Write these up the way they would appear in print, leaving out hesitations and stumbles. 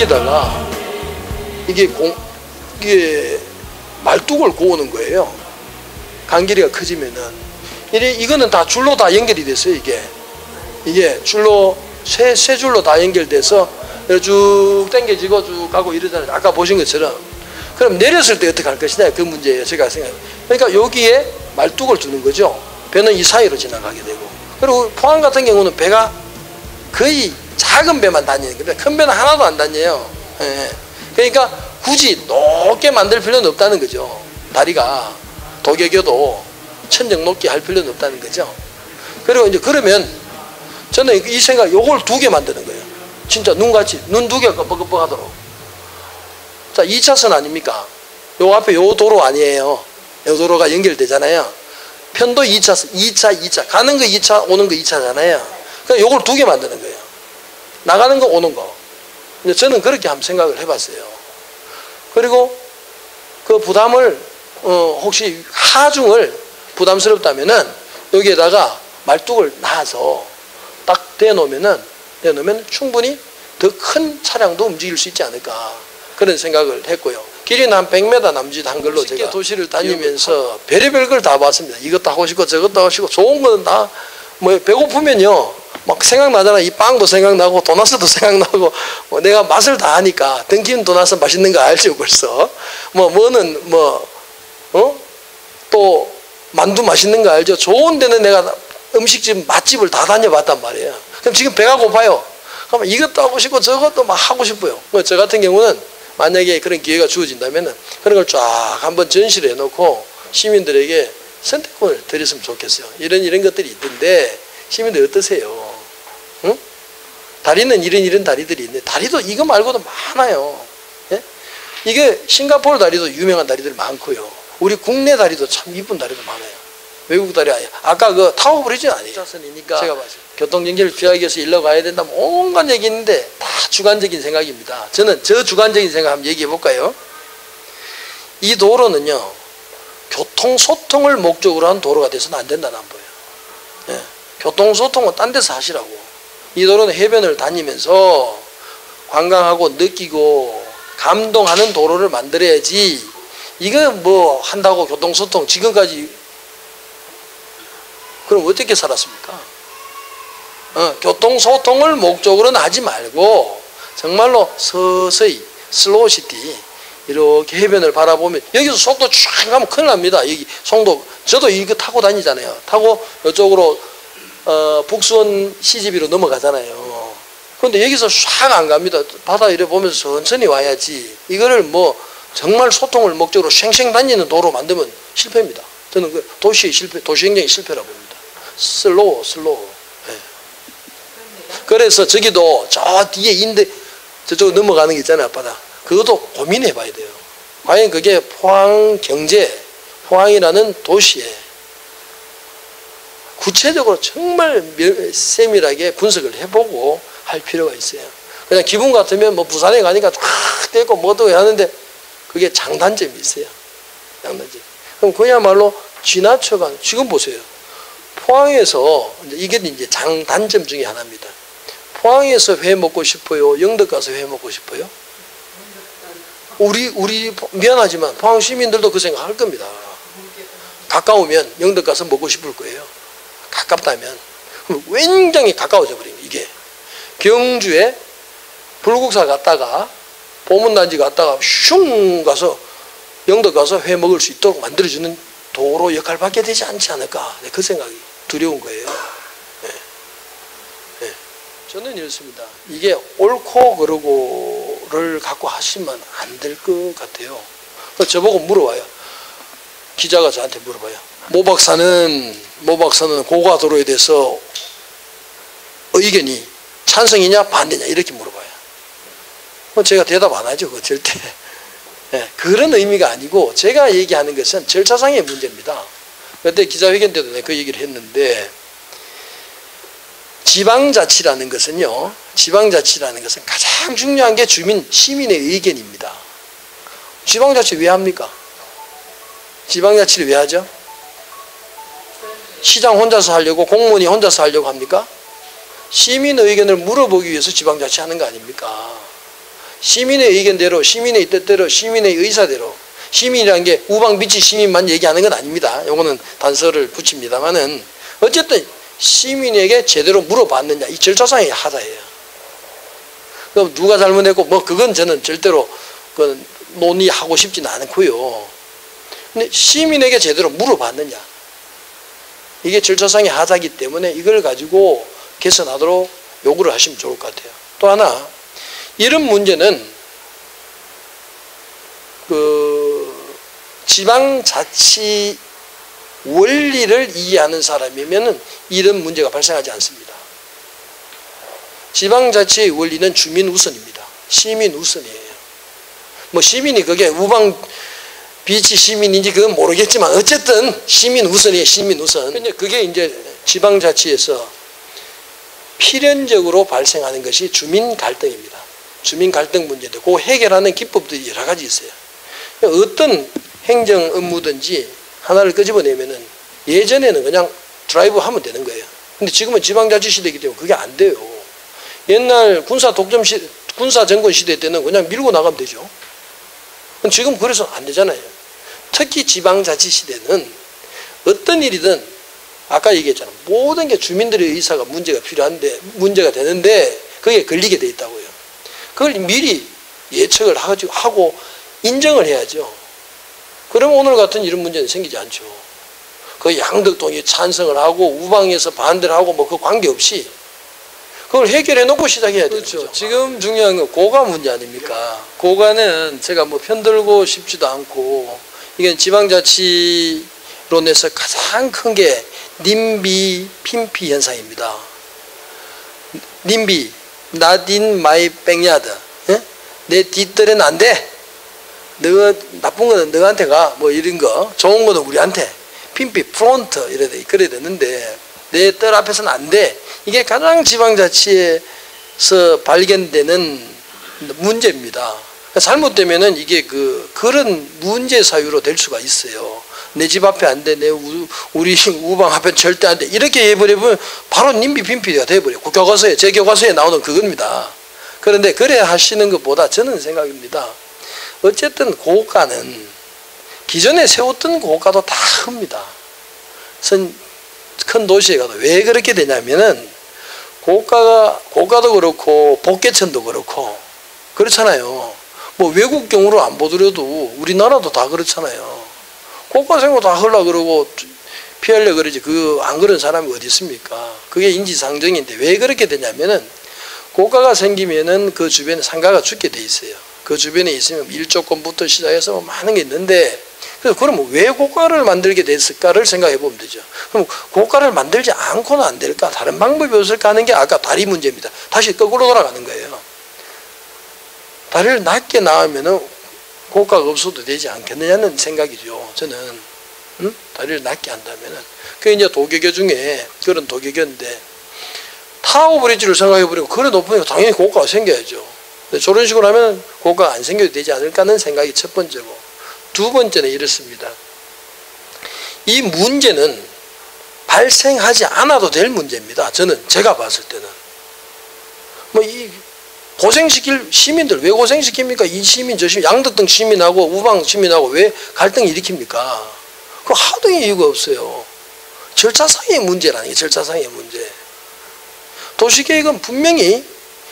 여기다가 이게 말뚝을 고우는 거예요. 간 길이가 커지면은. 이거는 다 줄로 다 연결이 됐어요. 이게 줄로 세 줄로 다 연결돼서 쭉 당겨지고 쭉 가고 이러잖아요. 아까 보신 것처럼. 그럼 내렸을 때 어떻게 할 것이냐, 그 문제예요. 제가 생각. 그러니까 여기에 말뚝을 두는 거죠. 배는 이 사이로 지나가게 되고. 그리고 포항 같은 경우는 배가 거의 작은 배만 다니는 거예요. 큰 배는 하나도 안 다녀요. 예. 그러니까 굳이 높게 만들 필요는 없다는 거죠. 다리가 도개교도 천정 높게 할 필요는 없다는 거죠. 그리고 이제 그러면 저는 이 생각, 요걸 2개 만드는 거예요. 진짜 눈같이, 눈 2개가 껌뻑껌뻑 하도록. 자, 2차선 아닙니까? 요 앞에 요 도로 아니에요. 요 도로가 연결되잖아요. 편도 2차선, 2차. 가는 거 2차, 오는 거 2차잖아요. 그러니까 요걸 2개 만드는 거예요. 나가는 거, 오는 거. 근데 저는 그렇게 한번 생각을 해봤어요. 그리고 그 부담을, 혹시 하중을 부담스럽다면은 여기에다가 말뚝을 놔서 딱 대놓으면 충분히 더 큰 차량도 움직일 수 있지 않을까. 그런 생각을 했고요. 길이는 한 100m 남짓한 걸로 제가 도시를 다니면서 별의별 걸 다 봤습니다. 이것도 하고 싶고 저것도 하고 싶고 좋은 거는 다 뭐 배고프면요 막 생각나잖아. 이 빵도 생각나고 도넛도 생각나고 뭐 내가 맛을 다 하니까 등긴 도넛은 맛있는 거 알죠 벌써. 뭐는 또 만두 맛있는 거 알죠. 좋은 데는 내가 음식집 맛집을 다 다녀봤단 말이에요. 그럼 지금 배가 고파요. 그럼 이것도 하고 싶고 저것도 막 하고 싶어요. 저 같은 경우는 만약에 그런 기회가 주어진다면 그런 걸 쫙 한번 전시를 해놓고 시민들에게 선택권을 드렸으면 좋겠어요. 이런 것들이 있던데 시민들 어떠세요? 응? 다리는 이런 다리들이 있는데 다리도 이거 말고도 많아요. 예? 이게 싱가포르 다리도 유명한 다리들 많고요. 우리 국내 다리도 참 이쁜 다리도 많아요. 외국 다리 아까 그 타워 브리지 아니에요. 차선이니까 제가 봤어요. 교통 경계를 피하기 위해서 일로 가야 된다면 온갖 얘기 있는데 다 주관적인 생각입니다. 저는 저 주관적인 생각 한번 얘기해 볼까요? 이 도로는요 교통소통을 목적으로 한 도로가 돼서는 안 된다는 안 보여요. 예. 교통소통은 딴 데서 하시라고. 이 도로는 해변을 다니면서 관광하고 느끼고 감동하는 도로를 만들어야지 이거 뭐 한다고 교통소통 지금까지 그럼 어떻게 살았습니까? 교통소통을 목적으로는 하지 말고 정말로 서서히 슬로우시티 이렇게 해변을 바라보면 여기서 속도 쫙 가면 큰일 납니다. 여기 송도 저도 이거 타고 다니잖아요. 타고 이쪽으로 북수원 CGV로 넘어가잖아요. 그런데 여기서 쫙 안 갑니다. 바다 이래 보면서 천천히 와야지. 이거를 뭐 정말 소통을 목적으로 쉥쉥 다니는 도로 만들면 실패입니다. 저는 그 도시 행정의 실패라고 봅니다. 슬로우. 네. 그래서 저기도 저 뒤에 인데 저쪽 넘어가는 게 있잖아요, 앞바다. 그것도 고민해 봐야 돼요. 과연 그게 포항이라는 도시에 구체적으로 정말 세밀하게 분석을 해보고 할 필요가 있어요. 그냥 기분 같으면 뭐 부산에 가니까 쫙 떼고 뭐도 하는데 그게 장단점이 있어요. 장단점. 그럼 그야말로 지나쳐간, 지금 보세요. 포항에서, 이게 이제 장단점 중에 하나입니다. 포항에서 회 먹고 싶어요? 영덕 가서 회 먹고 싶어요? 우리 미안하지만 포항 시민들도 그 생각 할 겁니다. 가까우면 영덕 가서 먹고 싶을 거예요. 가깝다면. 굉장히 가까워져 버린 거예요, 이게. 경주에 불국사 갔다가 보문단지 갔다가 슝 가서 영덕 가서 회 먹을 수 있도록 만들어주는 도로 역할을 받게 되지 않지 않을까. 그 생각이 두려운 거예요. 네. 네. 저는 이렇습니다. 이게 옳고 그르고를 갖고 하시면 안 될 것 같아요. 저보고 물어봐요. 기자가 저한테 물어봐요. 모 박사는 고가도로에 대해서 의견이 찬성이냐 반대냐 이렇게 물어봐요. 제가 대답 안 하죠. 그거 절대. 네, 그런 의미가 아니고 제가 얘기하는 것은 절차상의 문제입니다. 그때 기자회견 때도 내가 그 얘기를 했는데 지방자치라는 것은 가장 중요한 게 시민의 의견입니다. 지방자치 왜 합니까? 지방자치를 왜 하죠? 시장 혼자서 하려고, 공무원이 혼자서 하려고 합니까? 시민의 의견을 물어보기 위해서 지방자치 하는 거 아닙니까? 시민의 의견대로, 시민의 뜻대로, 시민의 의사대로. 시민이라는 게 우방비치 시민만 얘기하는 건 아닙니다. 요거는 단서를 붙입니다만은 어쨌든 시민에게 제대로 물어봤느냐, 이 절차상의 하자예요. 그럼 누가 잘못했고 뭐 그건 저는 절대로 그 논의하고 싶지는 않고요. 근데 시민에게 제대로 물어봤느냐, 이게 절차상의 하자이기 때문에 이걸 가지고 개선하도록 요구를 하시면 좋을 것 같아요. 또 하나, 이런 문제는 지방자치 원리를 이해하는 사람이면 이런 문제가 발생하지 않습니다. 지방자치의 원리는 주민 우선입니다. 시민 우선이에요. 뭐 시민이 그게 우방 비치 시민인지 그건 모르겠지만 어쨌든 시민 우선이에요. 시민 우선. 근데 그게 이제 지방자치에서 필연적으로 발생하는 것이 주민 갈등입니다. 주민 갈등 문제인데 그 해결하는 기법들이 여러 가지 있어요. 어떤 행정 업무든지 하나를 끄집어내면은 예전에는 그냥 드라이브 하면 되는 거예요. 근데 지금은 지방자치 시대이기 때문에 그게 안 돼요. 옛날 군사 정권 시대 때는 그냥 밀고 나가면 되죠. 지금 그래서 안 되잖아요. 특히 지방자치 시대는 어떤 일이든 아까 얘기했잖아요. 모든 게 주민들의 의사가 문제가 되는데 그게 걸리게 돼 있다고요. 그걸 미리 예측을 하고 인정을 해야죠. 그러면 오늘 같은 이런 문제는 생기지 않죠. 그 양덕동이 찬성을 하고 우방에서 반대를 하고 뭐 그 관계없이 그걸 해결해 놓고 시작해야 되죠. 그렇죠. 지금 중요한 건 고가 문제 아닙니까? 고가는 제가 뭐 편들고 싶지도 않고 이건 지방자치론에서 가장 큰 게 님비 핀피 현상입니다. 님비 not in my backyard. 내 뒷뜰에는 안 돼. 너 나쁜 거는 너한테 가. 뭐 이런 거. 좋은 거는 우리한테. 핀피 프론트 그래야 되는데 내 뜰 앞에서는 안 돼. 이게 가장 지방자치에서 발견되는 문제입니다. 잘못되면은 이게 그런 문제 사유로 될 수가 있어요. 내 집 앞에 안 돼. 우리 우방 앞에 절대 안 돼. 이렇게 해버리면 바로 님비 핀피가 돼버려요. 교과서에, 제 교과서에 나오는 그겁니다. 그런데 그래 하시는 것보다 저는 생각입니다. 어쨌든 고가는 기존에 세웠던 고가도 다 흡니다. 큰 도시에 가도. 왜 그렇게 되냐면은 고가도 그렇고 복개천도 그렇고 그렇잖아요. 뭐 외국 경우로 안 보더라도 우리나라도 다 그렇잖아요. 고가 생각 다 하려고 그러고 피하려고 그러지. 안 그런 사람이 어디 있습니까? 그게 인지상정인데 왜 그렇게 되냐면은 고가가 생기면은 그 주변에 상가가 죽게 돼 있어요. 그 주변에 있으면 일조권부터 시작해서 뭐 많은 게 있는데 그래서 그럼 왜 고가를 만들게 됐을까를 생각해 보면 되죠. 그럼 고가를 만들지 않고는 안 될까? 다른 방법이 없을까 하는 게 아까 다리 문제입니다. 다시 거꾸로 돌아가는 거예요. 다리를 낮게 낳으면은 고가가 없어도 되지 않겠느냐는 생각이죠. 저는 다리를 낮게 한다면은 그게 이제 도교교 중에 그런 도교교인데 타워 브릿지를 생각해 보니까 그래 높으니까 당연히 고가가 생겨야죠. 저런 식으로 하면 고가가 안 생겨도 되지 않을까 하는 생각이 첫 번째고, 두 번째는 이렇습니다. 이 문제는 발생하지 않아도 될 문제입니다. 제가 봤을 때는 고생시킬 시민들 왜 고생시킵니까? 이 시민 저 시민 양덕동 시민하고 우방 시민하고 왜 갈등을 일으킵니까? 그 하등의 이유가 없어요. 절차상의 문제라는 게 절차상의 문제. 도시계획은 분명히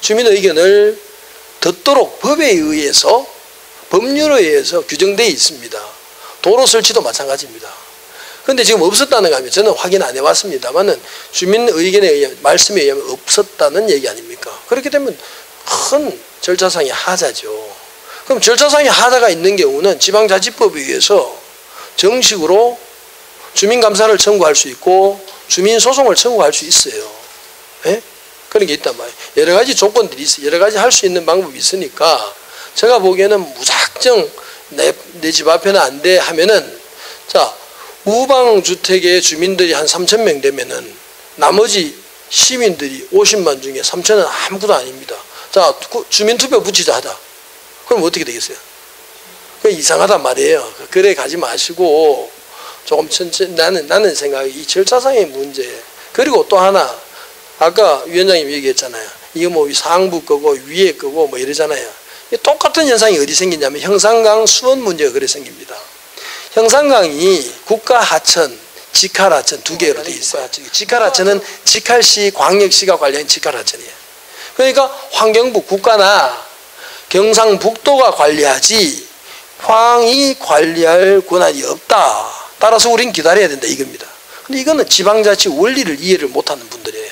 주민의 의견을 듣도록 법에 의해서 법률에 의해서 규정되어 있습니다. 도로 설치도 마찬가지입니다. 그런데 지금 없었다는 거 아니면 저는 확인 안 해봤습니다만은 주민 의견에 의하면 말씀에 의하면 없었다는 얘기 아닙니까? 그렇게 되면 큰 절차상의 하자죠. 그럼 절차상의 하자가 있는 경우는 지방자치법에 의해서 정식으로 주민감사를 청구할 수 있고 주민소송을 청구할 수 있어요. 예? 그런 게 있단 말이에요. 여러 가지 조건들이 있어요. 여러 가지 할 수 있는 방법이 있으니까 제가 보기에는 무작정 내 집 앞에는 안 돼 하면은, 자, 우방주택의 주민들이 한 3,000명 되면은 나머지 시민들이 50만 중에 3,000은 아무것도 아닙니다. 자, 주민투표 붙이자 하다. 그럼 어떻게 되겠어요? 이상하단 말이에요. 그래 가지 마시고 조금 천천히, 나는 생각이 이 절차상의 문제. 그리고 또 하나, 아까 위원장님 얘기했잖아요. 이거 뭐 상부 거고 위에 거고 뭐 이러잖아요. 똑같은 현상이 어디 생기냐면 형산강 수원 문제가 그래 생깁니다. 형산강이 국가하천, 직할하천 두 개로 되어 있어요. 직할하천은 직할시, 광역시가 관련된 직할하천이에요. 그러니까 환경부 국가나 경상북도가 관리하지 황이 관리할 권한이 없다. 따라서 우린 기다려야 된다 이겁니다. 근데 이거는 지방자치 원리를 이해를 못하는 분들이에요.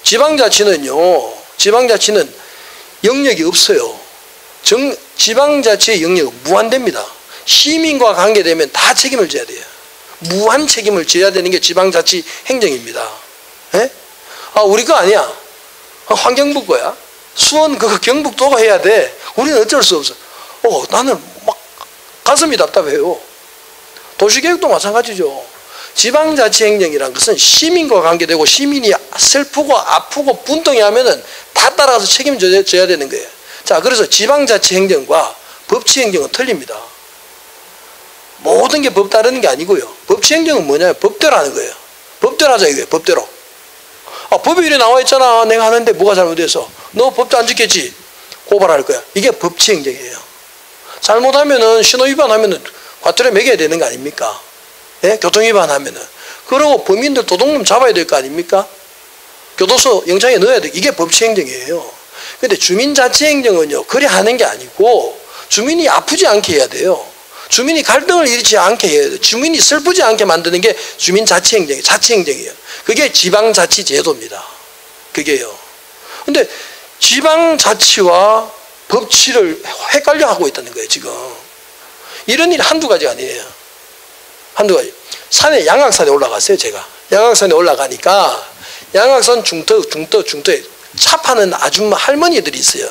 지방자치는 영역이 없어요. 지방자치의 영역은 무한대입니다. 시민과 관계되면 다 책임을 져야 돼요. 무한 책임을 져야 되는 게 지방자치 행정입니다. 에? 우리 거 아니야. 환경부 거야. 수원 그거 경북도가 해야 돼. 우리는 어쩔 수 없어. 나는 막 가슴이 답답해요. 도시계획도 마찬가지죠. 지방자치 행정이란 것은 시민과 관계되고 시민이 슬프고 아프고 분통해하면은 다 따라가서 책임져야 되는 거예요. 자, 그래서 지방자치 행정과 법치 행정은 틀립니다. 모든 게 법 따르는 게 아니고요. 법치 행정은 뭐냐면 법대로 하는 거예요. 법대로 하자 이거예요. 법대로. 법에 이래 나와 있잖아. 내가 하는데 뭐가 잘못돼서. 너 법도 안 지켰지? 고발할 거야. 이게 법치 행정이에요. 잘못하면은 신호 위반하면은 과태료 매겨야 되는 거 아닙니까? 예? 교통 위반하면은. 그리고 범인들 도둑놈 잡아야 될 거 아닙니까? 교도소 영장에 넣어야 돼. 이게 법치 행정이에요. 근데 주민자치 행정은요. 그래 하는 게 아니고 주민이 아프지 않게 해야 돼요. 주민이 갈등을 일으키지 않게 해야 돼요. 주민이 슬프지 않게 만드는 게 주민자치 행정이에요. 자치 행정이에요. 그게 지방자치 제도입니다. 그게요. 근데 지방자치와 법치를 헷갈려 하고 있다는 거예요, 지금. 이런 일이 한두 가지가 아니에요. 한두 가지. 양악산에 올라갔어요, 제가. 양악산에 올라가니까 양악산 중터에 차 파는 아줌마 할머니들이 있어요.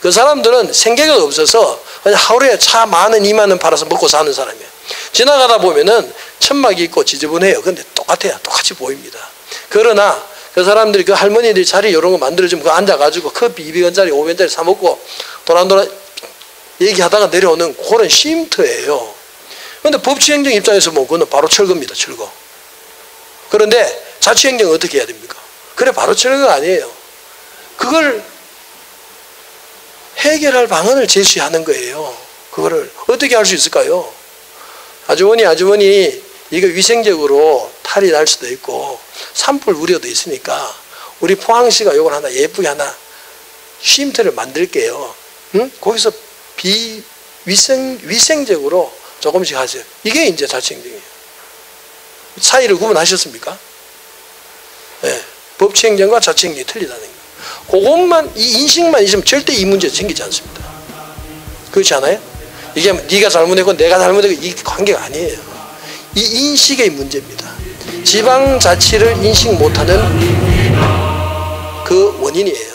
그 사람들은 생계가 없어서 그냥 하루에 차 10,000원, 20,000원 팔아서 먹고 사는 사람이에요. 지나가다 보면은 천막이 있고 지저분해요. 근데 똑같아요. 똑같이 보입니다. 그러나 그 사람들이 그 할머니들이 자리 이런 거 만들어주면 그거 앉아가지고 커피 200원짜리 500원짜리 사 먹고 도란도란 얘기하다가 내려오는 그런 쉼터예요. 그런데 법치행정 입장에서 보면 그거는 바로 철거입니다. 철거. 그런데 자치행정은 어떻게 해야 됩니까? 그래 바로 철거가 아니에요. 그걸 해결할 방안을 제시하는 거예요. 그거를 어떻게 할 수 있을까요? 아주머니 이거 위생적으로 탈이 날 수도 있고 산불 우려도 있으니까 우리 포항시가 이걸 하나 예쁘게 하나 쉼터를 만들게요. 응? 거기서 위생적으로 조금씩 하세요. 이게 이제 자치행정이에요. 차이를 구분하셨습니까? 네. 법치행정과 자치행정이 틀리다는 거예요. 그것만 이 인식만 있으면 절대 이 문제 생기지 않습니다. 그렇지 않아요? 이게 네가 잘못했고 내가 잘못했고 이 관계가 아니에요. 이 인식의 문제입니다. 지방자치를 인식 못하는 그 원인이에요.